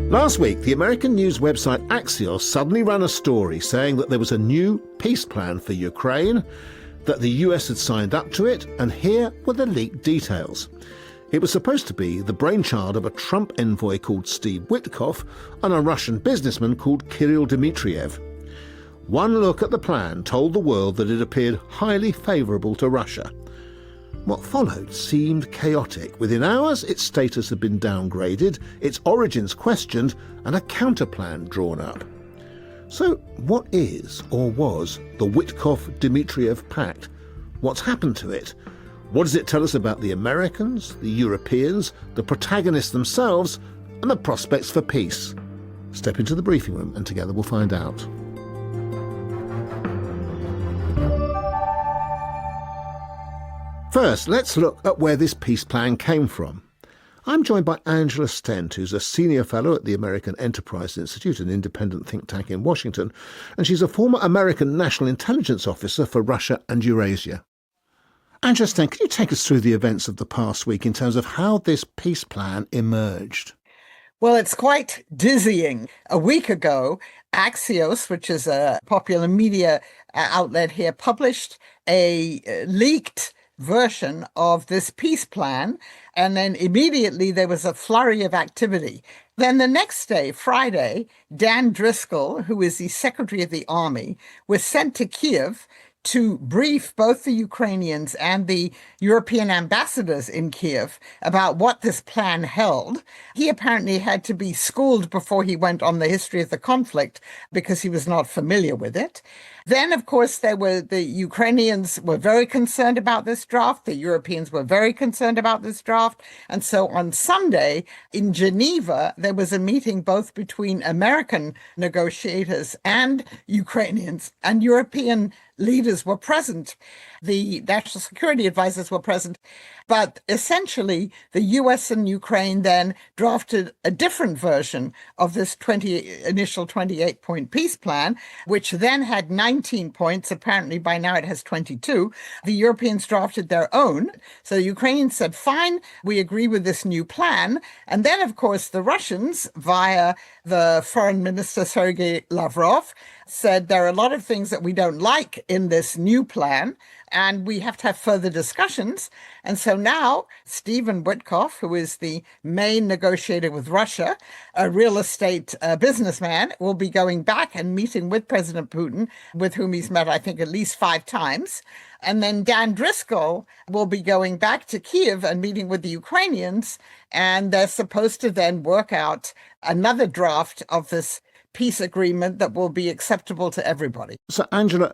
Last week, the American news website Axios suddenly ran a story saying that there was a new peace plan for Ukraine, that the US had signed up to it, and here were the leaked details. It was supposed to be the brainchild of a Trump envoy called Steve Witkoff and a Russian businessman called Kirill Dmitriev. One look at the plan told the world that it appeared highly favourable to Russia. What followed seemed chaotic. Within hours, its status had been downgraded, its origins questioned, and a counterplan drawn up. So what is, or was, the Witkoff-Dmitriev Pact? What's happened to it? What does it tell us about the Americans, the Europeans, the protagonists themselves, and the prospects for peace? Step into the briefing room and together we'll find out. First, let's look at where this peace plan came from. I'm joined by Angela Stent, who's a senior fellow at the American Enterprise Institute, an independent think tank in Washington, and she's a former American National Intelligence Officer for Russia and Eurasia. Angela Stent, can you take us through the events of the past week in terms of how this peace plan emerged? Well, it's quite dizzying. A week ago, Axios, which is a popular media outlet here, published a leaked version of this peace plan, and then immediately there was a flurry of activity. Then the next day, Friday, Dan Driscoll, who is the Secretary of the Army, was sent to Kiev to brief both the Ukrainians and the European ambassadors in Kiev about what this plan held. He apparently had to be schooled before he went on the history of the conflict because he was not familiar with it. Then, of course, the Ukrainians were very concerned about this draft. The Europeans were very concerned about this draft. And so on Sunday in Geneva, there was a meeting both between American negotiators and Ukrainians, and European leaders were present. The national security advisors were present. But essentially, the US and Ukraine then drafted a different version of this initial 28-point peace plan, which then had 19 points. Apparently, by now it has 22. The Europeans drafted their own. So the Ukrainians said, fine, we agree with this new plan. And then, of course, the Russians, via the foreign minister, Sergei Lavrov, said there are a lot of things that we don't like in this new plan, and we have to have further discussions. And so now Stephen Witkoff, who is the main negotiator with Russia, a real estate businessman, will be going back and meeting with President Putin, with whom he's met, I think, at least 5 times. And then Dan Driscoll will be going back to Kiev and meeting with the Ukrainians, and they're supposed to then work out another draft of this peace agreement that will be acceptable to everybody. So, Angela,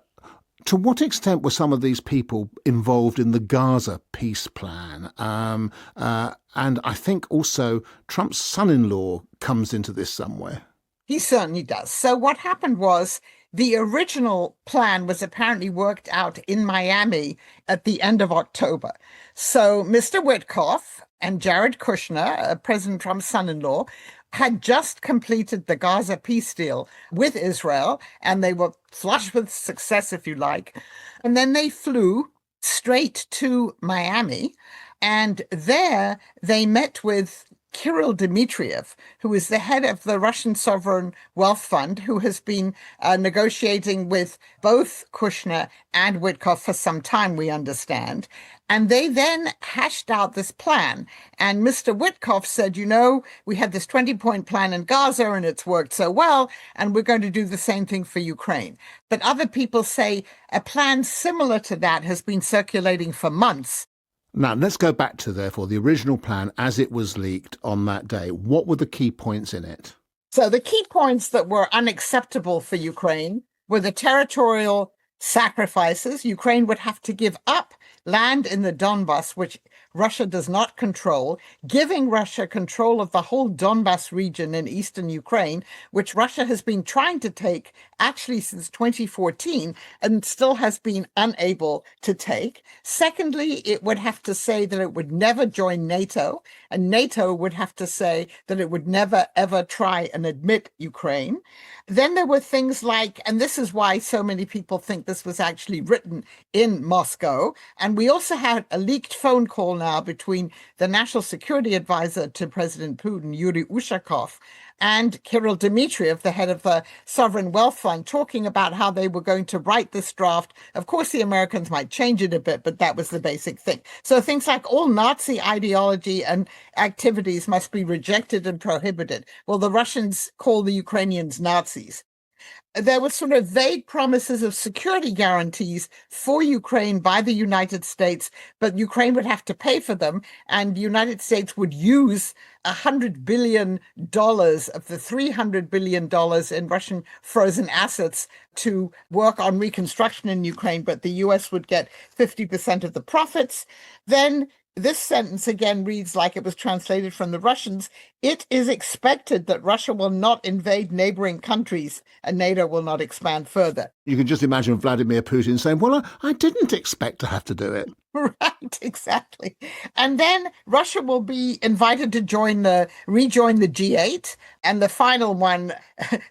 to what extent were some of these people involved in the Gaza peace plan? And I think also Trump's son-in-law comes into this somewhere. He certainly does. So what happened was the original plan was apparently worked out in Miami at the end of October. So Mr. Witkoff and Jared Kushner, President Trump's son-in-law, had just completed the Gaza peace deal with Israel, and they were flush with success, if you like. And then they flew straight to Miami, and there they met with Kirill Dmitriev, who is the head of the Russian Sovereign Wealth Fund, who has been negotiating with both Kushner and Witkoff for some time, we understand. And they then hashed out this plan. And Mr. Witkoff said, we had this 20-point plan in Gaza and it's worked so well, and we're going to do the same thing for Ukraine. But other people say a plan similar to that has been circulating for months. Now, let's go back to, therefore, the original plan as it was leaked on that day. What were the key points in it? So the key points that were unacceptable for Ukraine were the territorial sacrifices. Ukraine would have to give up land in the Donbass, which Russia does not control, giving Russia control of the whole Donbass region in eastern Ukraine, which Russia has been trying to take actually since 2014 and still has been unable to take. Secondly, it would have to say that it would never join NATO, and NATO would have to say that it would never, ever try and admit Ukraine. Then there were things like, and this is why so many people think this was actually written in Moscow, and we also had a leaked phone call now between the national security advisor to President Putin, Yuri Ushakov, and Kirill Dmitriev, the head of the Sovereign Wealth Fund, talking about how they were going to write this draft. Of course, the Americans might change it a bit, but that was the basic thing. So things like all Nazi ideology and activities must be rejected and prohibited. Well, the Russians call the Ukrainians Nazis. There were sort of vague promises of security guarantees for Ukraine by the United States, but Ukraine would have to pay for them, and the United States would use $100 billion of the $300 billion in Russian frozen assets to work on reconstruction in Ukraine, but the US would get 50% of the profits. Then this sentence again reads like it was translated from the Russians. It is expected that Russia will not invade neighboring countries and NATO will not expand further. You can just imagine Vladimir Putin saying, well, I didn't expect to have to do it. Right, exactly. And then Russia will be invited to rejoin the G8. And the final one,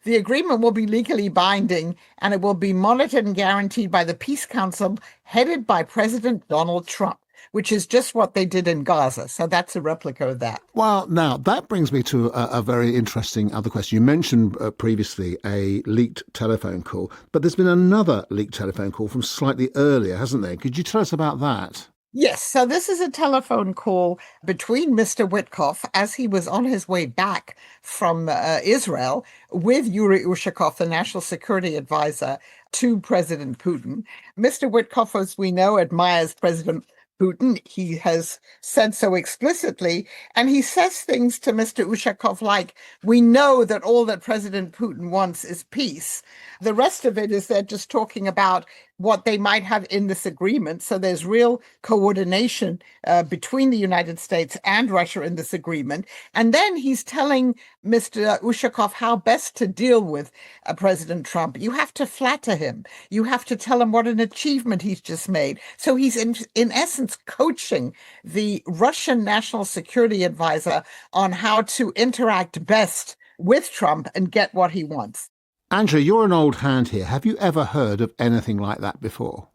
the agreement will be legally binding and it will be monitored and guaranteed by the Peace Council headed by President Donald Trump, which is just what they did in Gaza. So that's a replica of that. Well, now, that brings me to a very interesting other question. You mentioned previously a leaked telephone call, but there's been another leaked telephone call from slightly earlier, hasn't there? Could you tell us about that? Yes, so this is a telephone call between Mr. Witkoff as he was on his way back from Israel with Yuri Ushakov, the national security advisor to President Putin. Mr. Witkoff, as we know, admires President Putin. He has said so explicitly, and he says things to Mr. Ushakov like, we know that all that President Putin wants is peace. The rest of it is they're just talking about what they might have in this agreement. So there's real coordination between the United States and Russia in this agreement. And then he's telling Mr. Ushakov how best to deal with President Trump. You have to flatter him. You have to tell him what an achievement he's just made. So he's in essence coaching the Russian national security advisor on how to interact best with Trump and get what he wants. Angela, you're an old hand here. Have you ever heard of anything like that before?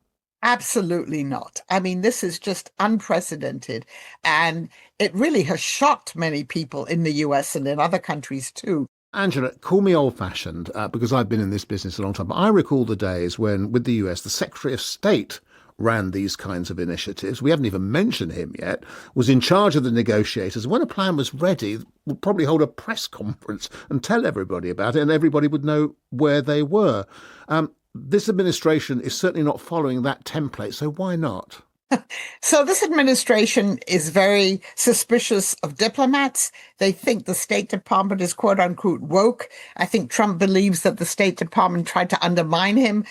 Absolutely not. I mean, this is just unprecedented. And it really has shocked many people in the US and in other countries too. Angela, call me old-fashioned because I've been in this business a long time. But I recall the days when, with the US, the Secretary of State ran these kinds of initiatives. We haven't even mentioned him yet, was in charge of the negotiators. When a plan was ready, would probably hold a press conference and tell everybody about it, and everybody would know where they were. This administration is certainly not following that template, so why not? So this administration is very suspicious of diplomats. They think the State Department is quote unquote woke. I think Trump believes that the State Department tried to undermine him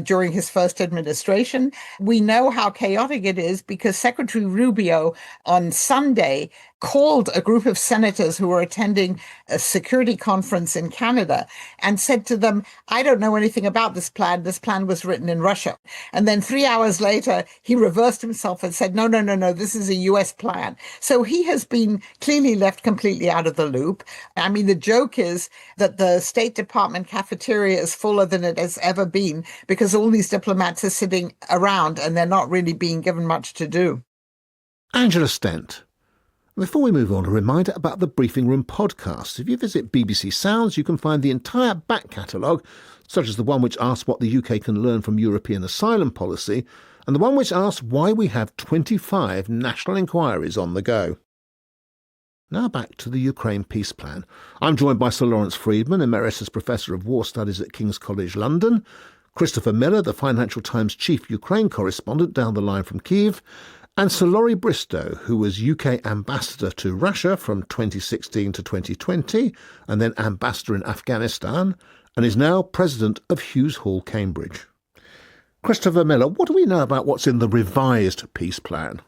during his first administration. We know how chaotic it is because Secretary Rubio on Sunday called a group of senators who were attending a security conference in Canada and said to them, I don't know anything about this plan. This plan was written in Russia. And then 3 hours later, he reversed himself and said, no, this is a US plan. So he has been clearly left completely out of the loop. I mean, the joke is that the State Department cafeteria is fuller than it has ever been because all these diplomats are sitting around and they're not really being given much to do. Angela Stent. Before we move on, a reminder about the Briefing Room podcast. If you visit BBC Sounds, you can find the entire back catalogue, such as the one which asks what the UK can learn from European asylum policy, and the one which asks why we have 25 national inquiries on the go. Now back to the Ukraine peace plan. I'm joined by Sir Lawrence Freedman, Emeritus Professor of War Studies at King's College London, Christopher Miller, the Financial Times Chief Ukraine Correspondent down the line from Kyiv, and Sir Laurie Bristow, who was UK Ambassador to Russia from 2016 to 2020, and then Ambassador in Afghanistan, and is now President of Hughes Hall, Cambridge. Christopher Miller, what do we know about what's in the revised peace plan?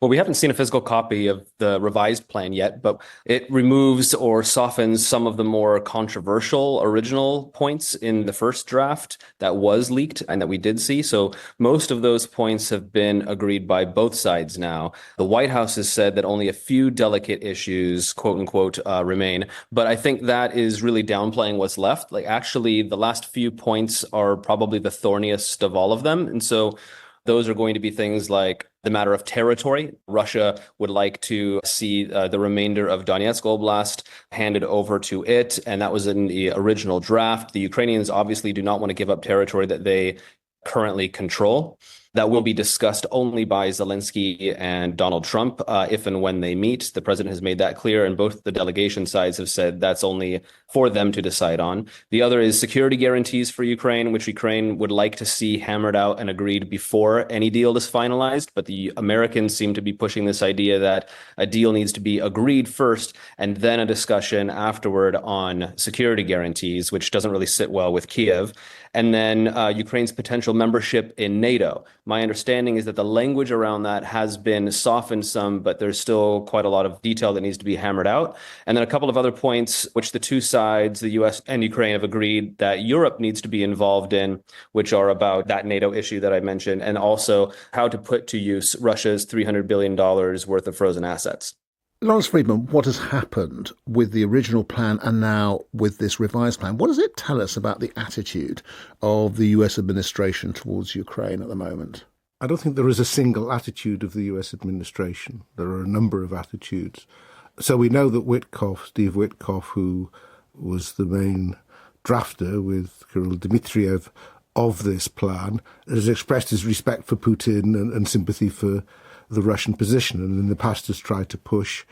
Well, we haven't seen a physical copy of the revised plan yet, but it removes or softens some of the more controversial original points in the first draft that was leaked and that we did see. So most of those points have been agreed by both sides now. The White House has said that only a few delicate issues, quote unquote, remain. But I think that is really downplaying what's left. Like actually, the last few points are probably the thorniest of all of them. And so Those are going to be things like the matter of territory. Russia would like to see the remainder of Donetsk Oblast handed over to it, and that was in the original draft. The Ukrainians obviously do not want to give up territory that they currently control. That will be discussed only by Zelensky and Donald Trump if and when they meet. The president has made that clear, and both the delegation sides have said that's only for them to decide on. The other is security guarantees for Ukraine, which Ukraine would like to see hammered out and agreed before any deal is finalized. But the Americans seem to be pushing this idea that a deal needs to be agreed first and then a discussion afterward on security guarantees, which doesn't really sit well with Kiev. And then Ukraine's potential membership in NATO. My understanding is that the language around that has been softened some, but there's still quite a lot of detail that needs to be hammered out. And then a couple of other points, which the two sides, the US and Ukraine, have agreed that Europe needs to be involved in, which are about that NATO issue that I mentioned, and also how to put to use Russia's $300 billion worth of frozen assets. Lawrence Friedman, what has happened with the original plan and now with this revised plan? What does it tell us about the attitude of the US administration towards Ukraine at the moment? I don't think there is a single attitude of the US administration. There are a number of attitudes. So we know that Steve Witkoff, who was the main drafter with Kirill Dmitriev of this plan, has expressed his respect for Putin and sympathy for the Russian position, and in the past has tried to push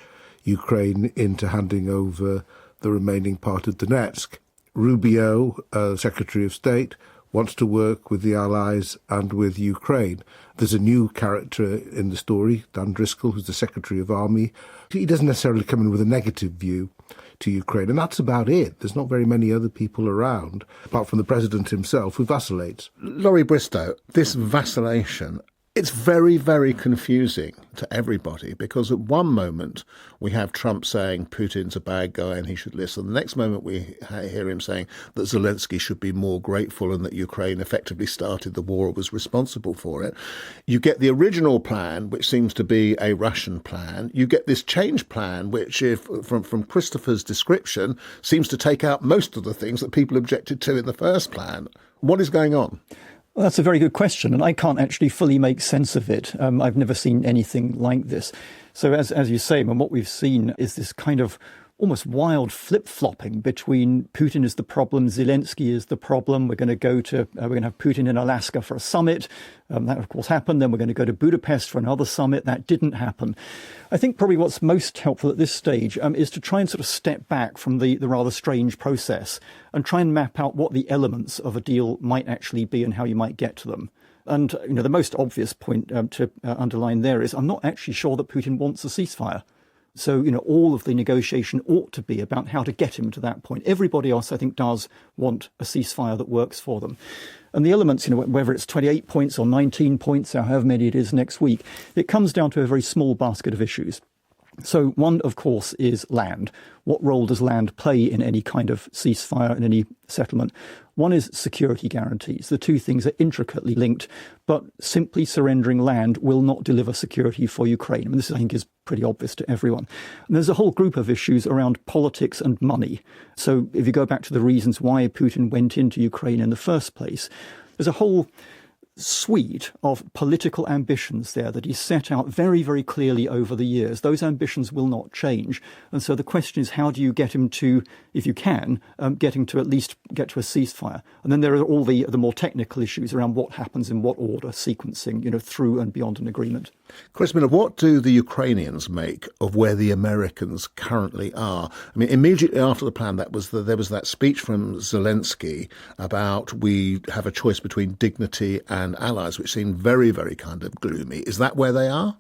Ukraine into handing over the remaining part of Donetsk. Rubio, Secretary of State, wants to work with the Allies and with Ukraine. There's a new character in the story, Dan Driscoll, who's the Secretary of Army. He doesn't necessarily come in with a negative view to Ukraine, and that's about it. There's not very many other people around, apart from the president himself, who vacillates. Laurie Bristow, this vacillation, it's very, very confusing to everybody, because at one moment we have Trump saying Putin's a bad guy and he should listen. The next moment we hear him saying that Zelensky should be more grateful and that Ukraine effectively started the war or was responsible for it. You get the original plan, which seems to be a Russian plan. You get this change plan, which, if from Christopher's description, seems to take out most of the things that people objected to in the first plan. What is going on? Well, that's a very good question, and I can't actually fully make sense of it. I've never seen anything like this. So as you say, what we've seen is this kind of almost wild flip-flopping between Putin is the problem, Zelensky is the problem. We're going to have Putin in Alaska for a summit. That, of course, happened. Then we're going to go to Budapest for another summit. That didn't happen. I think probably what's most helpful at this stage is to try and sort of step back from the rather strange process and try and map out what the elements of a deal might actually be and how you might get to them. And the most obvious point to underline there is I'm not actually sure that Putin wants a ceasefire. So, all of the negotiation ought to be about how to get him to that point. Everybody else, I think, does want a ceasefire that works for them. And the elements, whether it's 28 points or 19 points or however many it is next week, it comes down to a very small basket of issues. So one, of course, is land. What role does land play in any kind of ceasefire, in any settlement? One is security guarantees. The two things are intricately linked, but simply surrendering land will not deliver security for Ukraine. This, I think, is pretty obvious to everyone. And there's a whole group of issues around politics and money. So if you go back to the reasons why Putin went into Ukraine in the first place, there's a whole suite of political ambitions there that he set out very, very clearly over the years. Those ambitions will not change. And so the question is, how do you get him to, if you can, get him to at least get to a ceasefire? And then there are all the more technical issues around what happens in what order, sequencing, through and beyond an agreement. Chris Miller, what do the Ukrainians make of where the Americans currently are? Immediately after the plan, there was that speech from Zelensky about we have a choice between dignity and allies, which seemed very, very kind of gloomy. Is that where they are?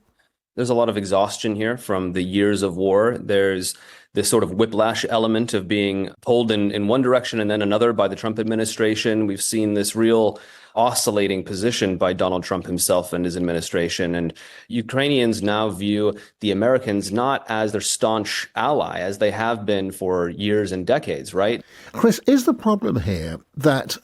There's a lot of exhaustion here from the years of war. There's this sort of whiplash element of being pulled in one direction and then another by the Trump administration. We've seen this real oscillating position by Donald Trump himself and his administration. And Ukrainians now view the Americans not as their staunch ally, as they have been for years and decades, right? Chris, is the problem here that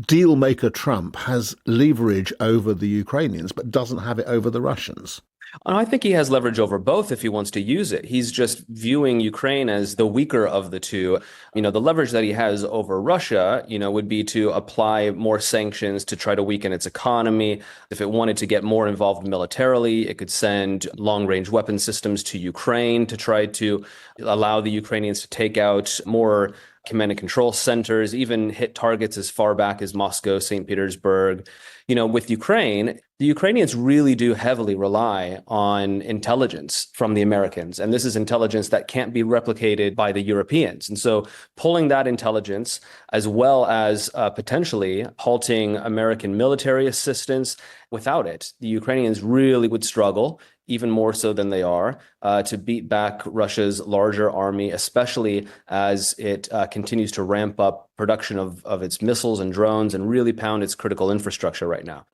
deal maker Trump has leverage over the Ukrainians but doesn't have it over the Russians? I think he has leverage over both if he wants to use it. He's just viewing Ukraine as the weaker of the two. The leverage that he has over Russia, would be to apply more sanctions to try to weaken its economy. If it wanted to get more involved militarily, it could send long-range weapon systems to Ukraine to try to allow the Ukrainians to take out more command and control centers, even hit targets as far back as Moscow, St. Petersburg. With Ukraine, the Ukrainians really do heavily rely on intelligence from the Americans. And this is intelligence that can't be replicated by the Europeans. And so pulling that intelligence, as well as potentially halting American military assistance, without it, the Ukrainians really would struggle, even more so than they are, to beat back Russia's larger army, especially as it continues to ramp up production of its missiles and drones and really pound its critical infrastructure right now.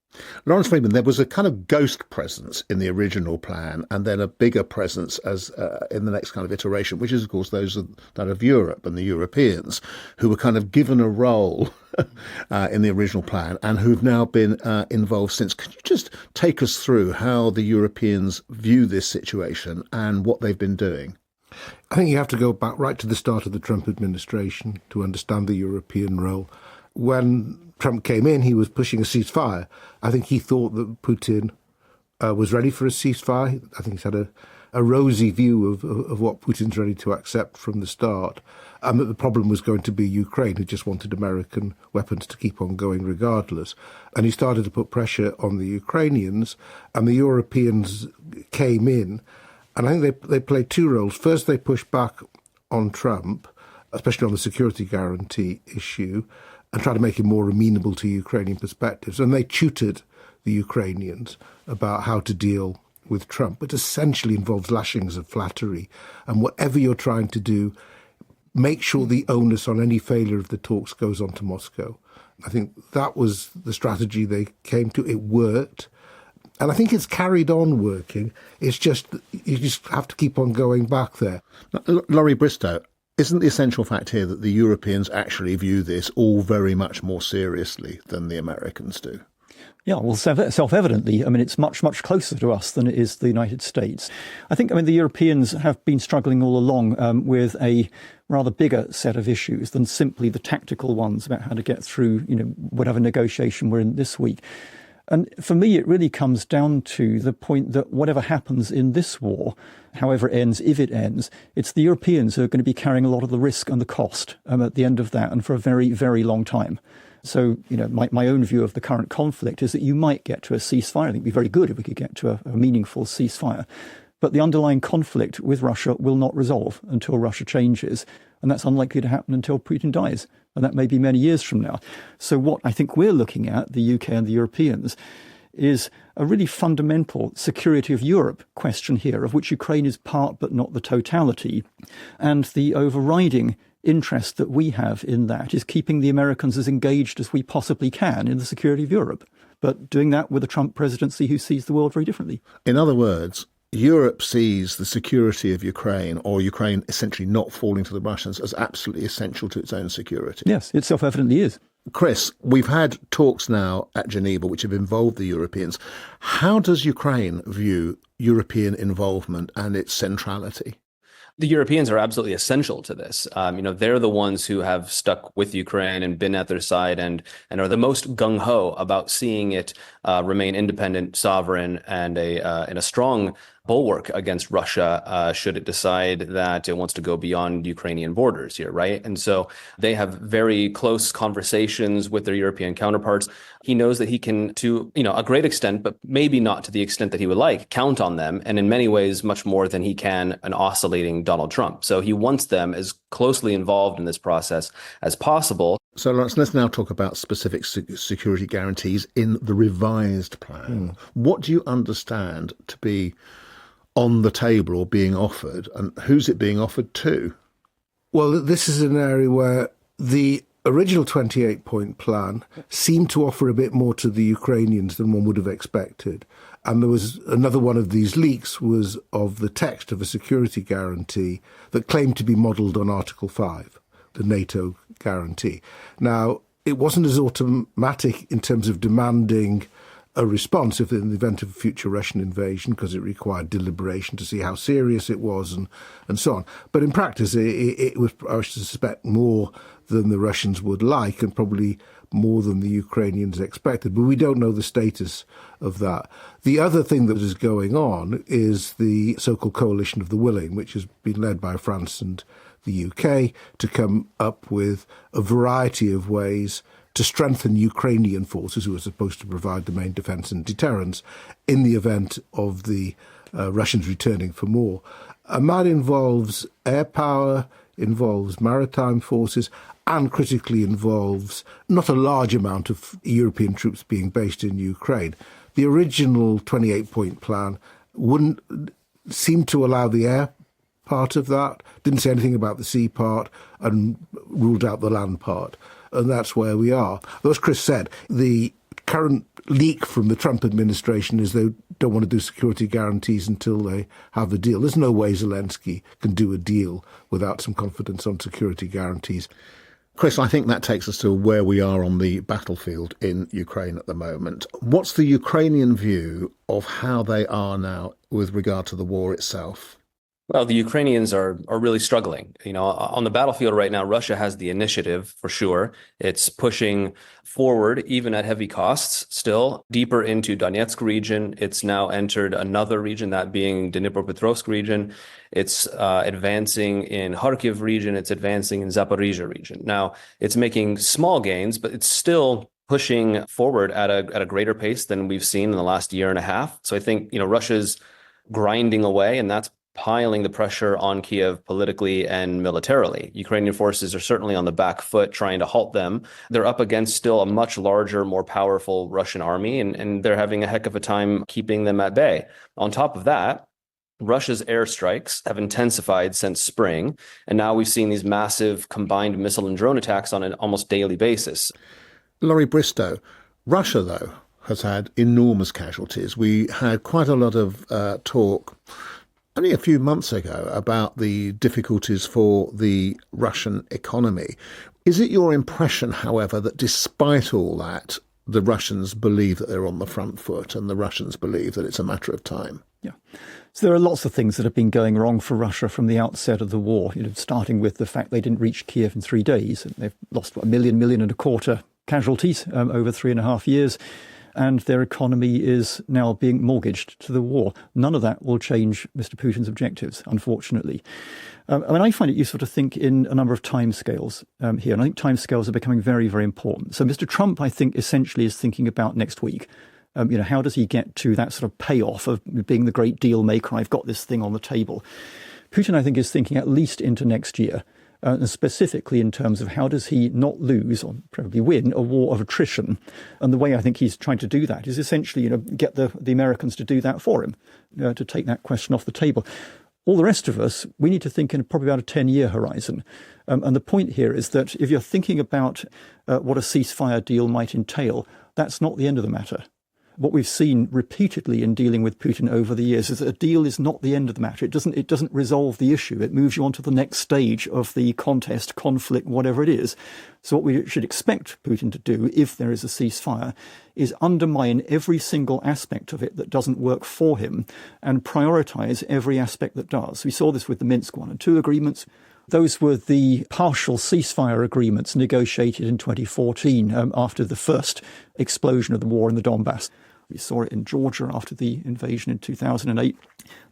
Lawrence Freeman, there was a kind of ghost presence in the original plan and then a bigger presence as in the next kind of iteration, which is, of course, that of Europe and the Europeans, who were kind of given a role in the original plan and who've now been involved since. Could you just take us through how the Europeans view this situation and what they've been doing? I think you have to go back right to the start of the Trump administration to understand the European role. When Trump came in, he was pushing a ceasefire. I think he thought that Putin was ready for a ceasefire. I think he's had a rosy view of what Putin's ready to accept from the start, and that the problem was going to be Ukraine, who just wanted American weapons to keep on going regardless. And he started to put pressure on the Ukrainians, and the Europeans came in. And I think they played two roles. First, they pushed back on Trump, especially on the security guarantee issue, and tried to make him more amenable to Ukrainian perspectives. And they tutored the Ukrainians about how to deal with Trump. It essentially involves lashings of flattery. And whatever you're trying to do, make sure the onus on any failure of the talks goes on to Moscow. I think that was the strategy they came to. It worked. And I think it's carried on working. It's just, you just have to keep on going back there. Laurie Bristow, isn't the essential fact here that the Europeans actually view this all very much more seriously than the Americans do? Yeah, well, self-evidently, it's much, much closer to us than it is the United States. I think, the Europeans have been struggling all along with a rather bigger set of issues than simply the tactical ones about how to get through, whatever negotiation we're in this week. And for me, it really comes down to the point that whatever happens in this war, however it ends, if it ends, it's the Europeans who are going to be carrying a lot of the risk and the cost at the end of that, and for a very, very long time. So, my own view of the current conflict is that you might get to a ceasefire. I think it'd be very good if we could get to a meaningful ceasefire. But the underlying conflict with Russia will not resolve until Russia changes. And that's unlikely to happen until Putin dies. And that may be many years from now. So what I think we're looking at, the UK and the Europeans, is a really fundamental security of Europe question here, of which Ukraine is part but not the totality. And the overriding interest that we have in that is keeping the Americans as engaged as we possibly can in the security of Europe, but doing that with a Trump presidency who sees the world very differently. In other words, Europe sees the security of Ukraine, or Ukraine essentially not falling to the Russians, as absolutely essential to its own security. Yes, it self-evidently is. Chris, we've had talks now at Geneva which have involved the Europeans. How does Ukraine view European involvement and its centrality? The Europeans are absolutely essential to this. They're the ones who have stuck with Ukraine and been at their side and are the most gung-ho about seeing it remain independent, sovereign, and a strong bulwark against Russia should it decide that it wants to go beyond Ukrainian borders here, right? And so they have very close conversations with their European counterparts. He knows that he can, to a great extent, but maybe not to the extent that he would like, count on them, and in many ways much more than he can an oscillating Donald Trump. So he wants them as closely involved in this process as possible. So Lawrence, let's now talk about specific security guarantees in the revised plan. What do you understand to be on the table or being offered, and who's it being offered to? Well, this is an area where the original 28-point plan seemed to offer a bit more to the Ukrainians than one would have expected. And there was another one of these leaks was of the text of a security guarantee that claimed to be modelled on Article 5, the NATO guarantee. Now, it wasn't as automatic in terms of demanding a response if in the event of a future Russian invasion, because it required deliberation to see how serious it was and so on. But in practice, it was, I suspect, more than the Russians would like and probably more than the Ukrainians expected. But we don't know the status of that. The other thing that is going on is the so-called coalition of the willing, which has been led by France and the UK to come up with a variety of ways to strengthen Ukrainian forces, who are supposed to provide the main defence and deterrence, in the event of the Russians returning for more. And that involves air power, involves maritime forces, and critically involves not a large amount of European troops being based in Ukraine. The original 28-point plan wouldn't seem to allow the air part of that, didn't say anything about the sea part, and ruled out the land part. And that's where we are. Though, as Chris said, the current leak from the Trump administration is they don't want to do security guarantees until they have a deal. There's no way Zelensky can do a deal without some confidence on security guarantees. Chris, I think that takes us to where we are on the battlefield in Ukraine at the moment. What's the Ukrainian view of how they are now with regard to the war itself? Well, the Ukrainians are really struggling. You know, on the battlefield right now, Russia has the initiative for sure. It's pushing forward, even at heavy costs, still deeper into Donetsk region. It's now entered another region, that being Dnipropetrovsk region. It's advancing in Kharkiv region. It's advancing in Zaporizhia region. Now, it's making small gains, but it's still pushing forward at a greater pace than we've seen in the last year and a half. So I think, Russia's grinding away, and that's piling the pressure on Kiev politically and militarily. Ukrainian forces are certainly on the back foot trying to halt them. They're up against still a much larger, more powerful Russian army, and they're having a heck of a time keeping them at bay. On top of that, Russia's airstrikes have intensified since spring, and now we've seen these massive combined missile and drone attacks on an almost daily basis. Laurie Bristow, Russia, though, has had enormous casualties. We had quite a lot of talk only a few months ago about the difficulties for the Russian economy. Is it your impression, however, that despite all that, the Russians believe that they're on the front foot and the Russians believe that it's a matter of time? Yeah. So there are lots of things that have been going wrong for Russia from the outset of the war, starting with the fact they didn't reach Kiev in 3 days. And they've lost, 1 million and a quarter casualties over 3.5 years. And their economy is now being mortgaged to the war. None of that will change Mr. Putin's objectives, unfortunately. I find it useful to think in a number of timescales here. And I think timescales are becoming very, very important. So Mr. Trump, I think, essentially is thinking about next week. How does he get to that sort of payoff of being the great deal maker? I've got this thing on the table. Putin, I think, is thinking at least into next year. And specifically in terms of how does he not lose, or probably win, a war of attrition. And the way I think he's trying to do that is essentially, get the Americans to do that for him, to take that question off the table. All the rest of us, we need to think in probably about a 10-year horizon. And the point here is that if you're thinking about what a ceasefire deal might entail, that's not the end of the matter. What we've seen repeatedly in dealing with Putin over the years is that a deal is not the end of the matter. It doesn't resolve the issue. It moves you on to the next stage of the contest, conflict, whatever it is. So what we should expect Putin to do, if there is a ceasefire, is undermine every single aspect of it that doesn't work for him and prioritize every aspect that does. We saw this with the Minsk 1 and 2 agreements. Those were the partial ceasefire agreements negotiated in 2014 after the first explosion of the war in the Donbass. We saw it in Georgia after the invasion in 2008.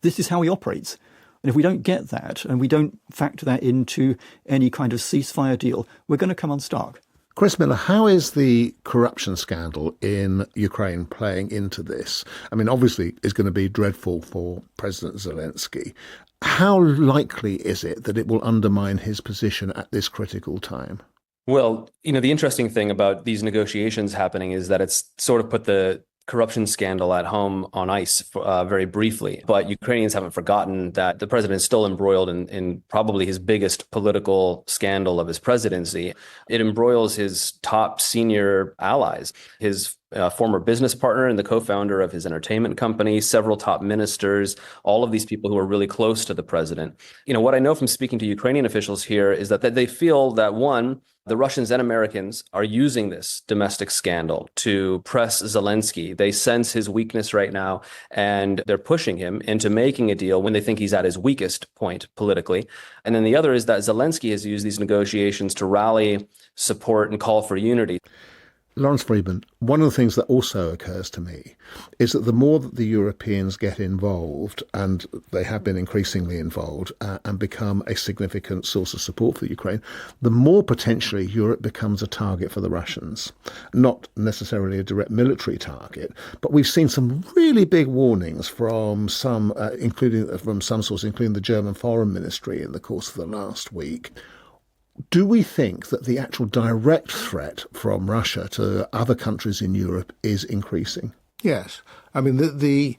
This is how he operates. And if we don't get that and we don't factor that into any kind of ceasefire deal, we're going to come unstuck. Chris Miller, how is the corruption scandal in Ukraine playing into this? I mean, obviously, it's going to be dreadful for President Zelensky. How likely is it that it will undermine his position at this critical time? Well, the interesting thing about these negotiations happening is that it's sort of put the corruption scandal at home on ice very briefly. But Ukrainians haven't forgotten that the president is still embroiled in probably his biggest political scandal of his presidency. It embroils his top senior allies. His a former business partner and the co-founder of his entertainment company, several top ministers, all of these people who are really close to the president. What I know from speaking to Ukrainian officials here is that they feel that, one, the Russians and Americans are using this domestic scandal to press Zelensky. They sense his weakness right now, and they're pushing him into making a deal when they think he's at his weakest point politically. And then the other is that Zelensky has used these negotiations to rally support and call for unity. Lawrence Freedman, one of the things that also occurs to me is that the more that the Europeans get involved, and they have been increasingly involved, and become a significant source of support for Ukraine, the more potentially Europe becomes a target for the Russians. Not necessarily a direct military target, but we've seen some really big warnings from some, including from some sources, including the German Foreign Ministry in the course of the last week. Do we think that the actual direct threat from Russia to other countries in Europe is increasing? Yes. I mean, the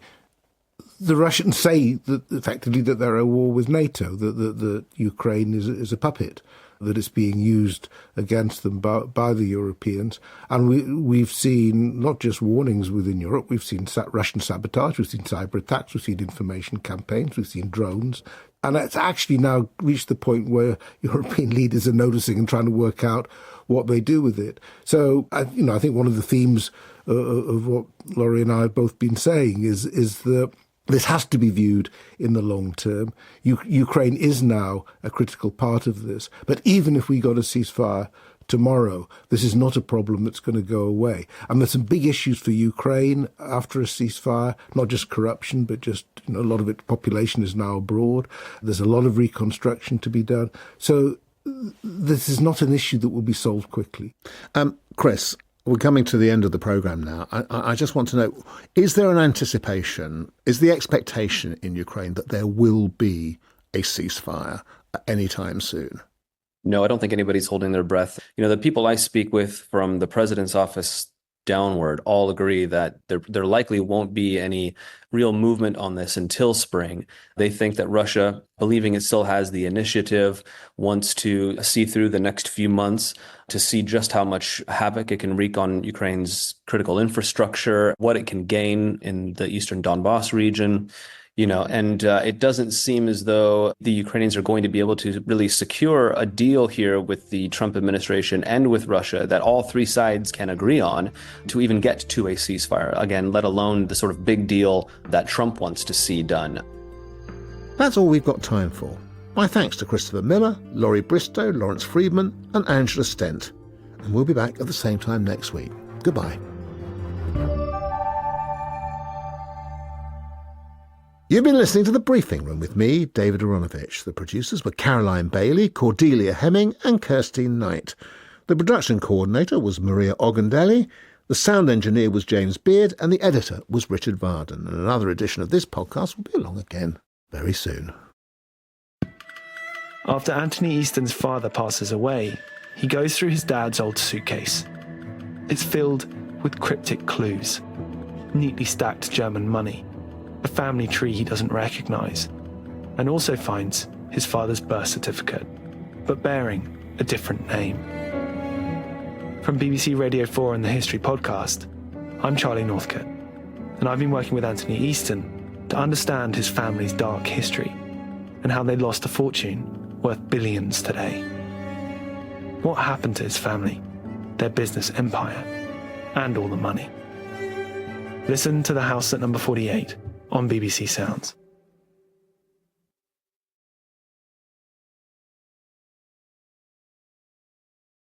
Russians say that effectively that they're at war with NATO, that Ukraine is a puppet, that it's being used against them by the Europeans. And we've seen not just warnings within Europe, we've seen Russian sabotage, we've seen cyber attacks, we've seen information campaigns, we've seen drones. And it's actually now reached the point where European leaders are noticing and trying to work out what they do with it. So, I think one of the themes of what Laurie and I have both been saying is that this has to be viewed in the long term. Ukraine is now a critical part of this. But even if we got a ceasefire tomorrow, this is not a problem that's going to go away. And there's some big issues for Ukraine after a ceasefire, not just corruption, but just a lot of its population is now abroad. There's a lot of reconstruction to be done. So this is not an issue that will be solved quickly. Chris, we're coming to the end of the programme now. I just want to know, is there an anticipation, is the expectation in Ukraine that there will be a ceasefire anytime soon? No, I don't think anybody's holding their breath. The people I speak with from the president's office downward all agree that there likely won't be any real movement on this until spring. They think that Russia, believing it still has the initiative, wants to see through the next few months to see just how much havoc it can wreak on Ukraine's critical infrastructure, what it can gain in the eastern Donbass region. And it doesn't seem as though the Ukrainians are going to be able to really secure a deal here with the Trump administration and with Russia that all three sides can agree on to even get to a ceasefire, again, let alone the sort of big deal that Trump wants to see done. That's all we've got time for. My thanks to Christopher Miller, Laurie Bristow, Lawrence Freedman and Angela Stent. And we'll be back at the same time next week. Goodbye. You've been listening to The Briefing Room with me, David Aaronovitch. The producers were Caroline Bailey, Cordelia Hemming and Kirstine Knight. The production coordinator was Maria Ogundelli. The sound engineer was James Beard and the editor was Richard Varden. And another edition of this podcast will be along again very soon. After Anthony Easton's father passes away, he goes through his dad's old suitcase. It's filled with cryptic clues, neatly stacked German money, a family tree he doesn't recognise, and also finds his father's birth certificate, but bearing a different name. From BBC Radio 4 and the History Podcast, I'm Charlie Northcote, and I've been working with Anthony Easton to understand his family's dark history and how they lost a fortune worth billions today. What happened to his family, their business empire, and all the money? Listen to The House at Number 48 on BBC Sounds.